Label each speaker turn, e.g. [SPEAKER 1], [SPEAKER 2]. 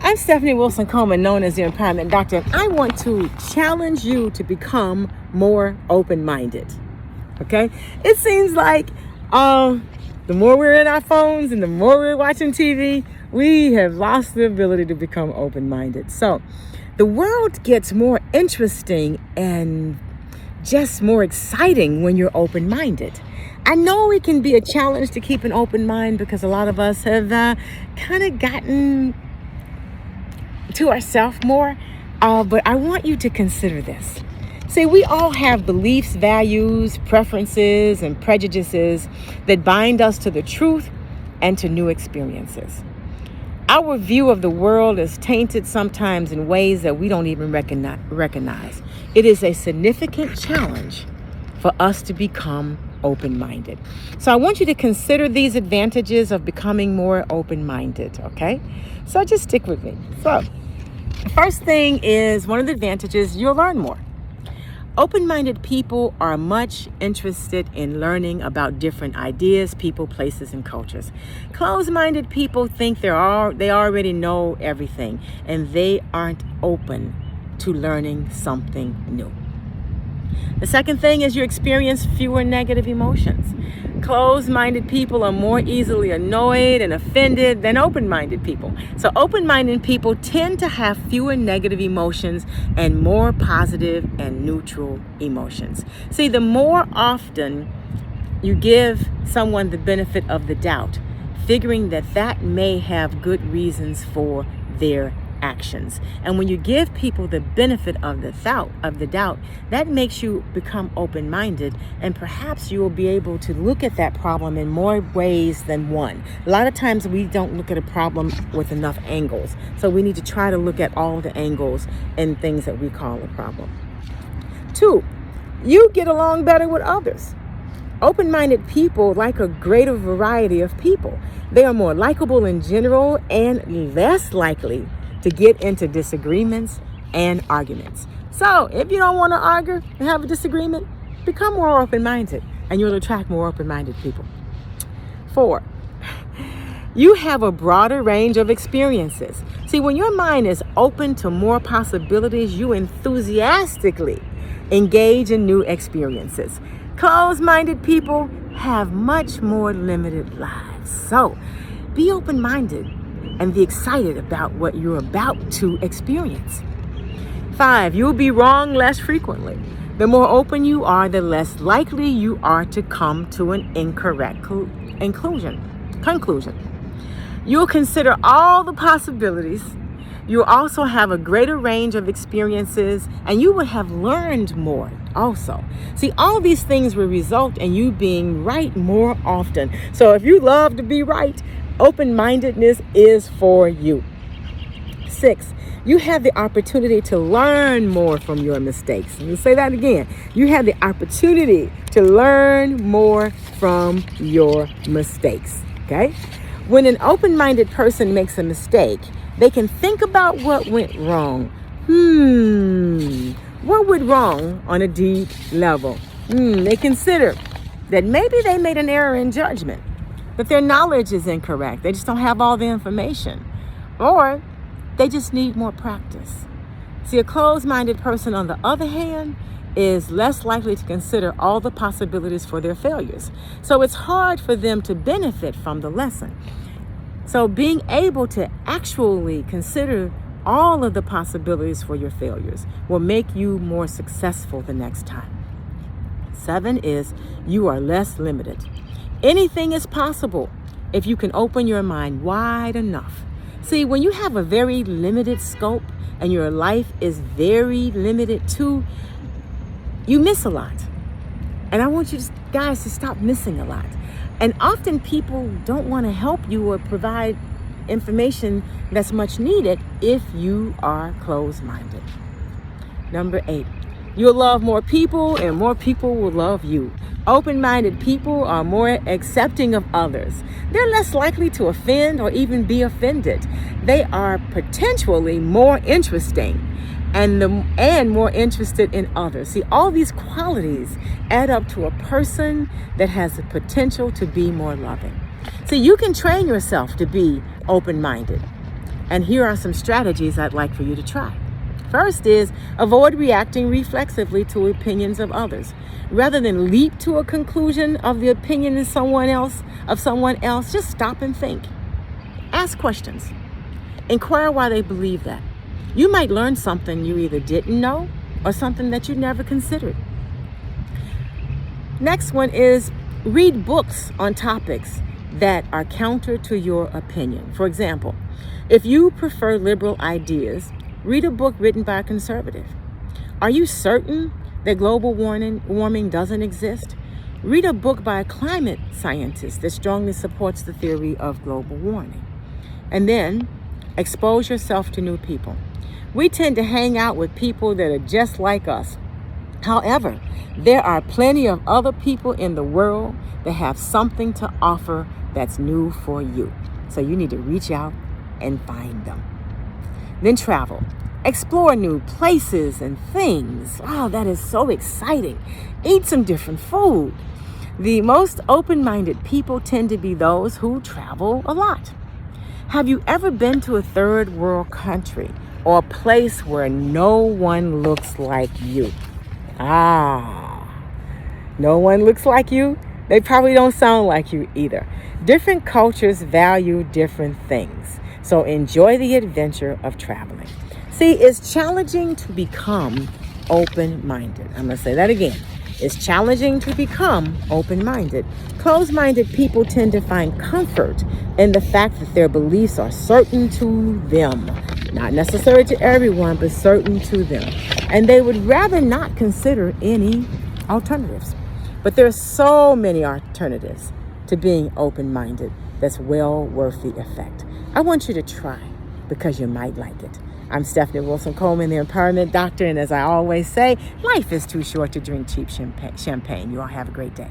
[SPEAKER 1] I'm Stephanie Wilson-Coleman, known as the Empowerment Doctor, and I want to challenge you to become more open-minded. Okay? It seems like the more we're in our phones and the more we're watching TV, we have lost the ability to become open-minded. So the world gets more interesting and just more exciting when you're open-minded. I know it can be a challenge to keep an open mind because a lot of us have kind of gotten to ourselves more, but I want you to consider this. See, we all have beliefs, values, preferences, and prejudices that bind us to the truth and to new experiences. Our view of the world is tainted sometimes in ways that we don't even recognize. It is a significant challenge for us to become open-minded. So I want you to consider these advantages of becoming more open-minded, okay? So just stick with me. So the first thing is, one of the advantages, you'll learn more. Open-minded people are much interested in learning about different ideas, people, places, and cultures. Closed-minded people think they already know everything, and they aren't open to learning something new. The second thing is you experience fewer negative emotions. Closed-minded people are more easily annoyed and offended than open-minded people. So open-minded people tend to have fewer negative emotions and more positive and neutral emotions. See, the more often you give someone the benefit of the doubt, figuring that may have good reasons for their actions. And when you give people the benefit of the doubt, that makes you become open-minded, and perhaps you will be able to look at that problem in more ways than one. A lot of times we don't look at a problem with enough angles, so we need to try to look at all the angles and things that we call a problem. 2, you get along better with others. Open-minded people like a greater variety of people. They are more likable in general and less likely to get into disagreements and arguments. So if you don't want to argue and have a disagreement, become more open-minded and you'll attract more open-minded people. 4, you have a broader range of experiences. See, when your mind is open to more possibilities, you enthusiastically engage in new experiences. Closed-minded people have much more limited lives. So be open-minded and be excited about what you're about to experience. 5, you'll be wrong less frequently. The more open you are, the less likely you are to come to an incorrect conclusion. You'll consider all the possibilities. You'll also have a greater range of experiences, and you will have learned more also. See, all these things will result in you being right more often. So if you love to be right, open-mindedness is for you. 6, you have the opportunity to learn more from your mistakes. Let me say that again. You have the opportunity to learn more from your mistakes, okay? When an open-minded person makes a mistake, they can think about what went wrong. What went wrong on a deep level? They consider that maybe they made an error in judgment, that their knowledge is incorrect. They just don't have all the information, or they just need more practice. See, a closed-minded person, on the other hand, is less likely to consider all the possibilities for their failures. So it's hard for them to benefit from the lesson. So being able to actually consider all of the possibilities for your failures will make you more successful the next time. 7 is you are less limited. Anything is possible if you can open your mind wide enough. See, when you have a very limited scope and your life is very limited too, you miss a lot. And I want you guys to stop missing a lot. And often people don't want to help you or provide information that's much needed if you are closed-minded. Number 8, you'll love more people and more people will love you. Open-minded people are more accepting of others. They're less likely to offend or even be offended. They are potentially more interesting and more interested in others. See, all these qualities add up to a person that has the potential to be more loving. See, you can train yourself to be open-minded. And here are some strategies I'd like for you to try. First is avoid reacting reflexively to opinions of others. Rather than leap to a conclusion of the opinion of someone else, just stop and think. Ask questions. Inquire why they believe that. You might learn something you either didn't know or something that you never considered. Next one is read books on topics that are counter to your opinion. For example, if you prefer liberal ideas, read a book written by a conservative. Are you certain that global warming doesn't exist? Read a book by a climate scientist that strongly supports the theory of global warming. And then expose yourself to new people. We tend to hang out with people that are just like us. However, there are plenty of other people in the world that have something to offer that's new for you. So you need to reach out and find them. Then travel. Explore new places and things. Wow, that is so exciting. Eat some different food. The most open-minded people tend to be those who travel a lot. Have you ever been to a third world country or a place where no one looks like you? No one looks like you? They probably don't sound like you either. Different cultures value different things. So enjoy the adventure of traveling. See, it's challenging to become open-minded. I'm going to say that again. It's challenging to become open-minded. Closed-minded people tend to find comfort in the fact that their beliefs are certain to them. Not necessary to everyone, but certain to them. And they would rather not consider any alternatives. But there are so many alternatives to being open-minded that's well worth the effect. I want you to try because you might like it. I'm Stephanie Wilson-Coleman, the Empowerment Doctor, and as I always say, life is too short to drink cheap champagne. You all have a great day.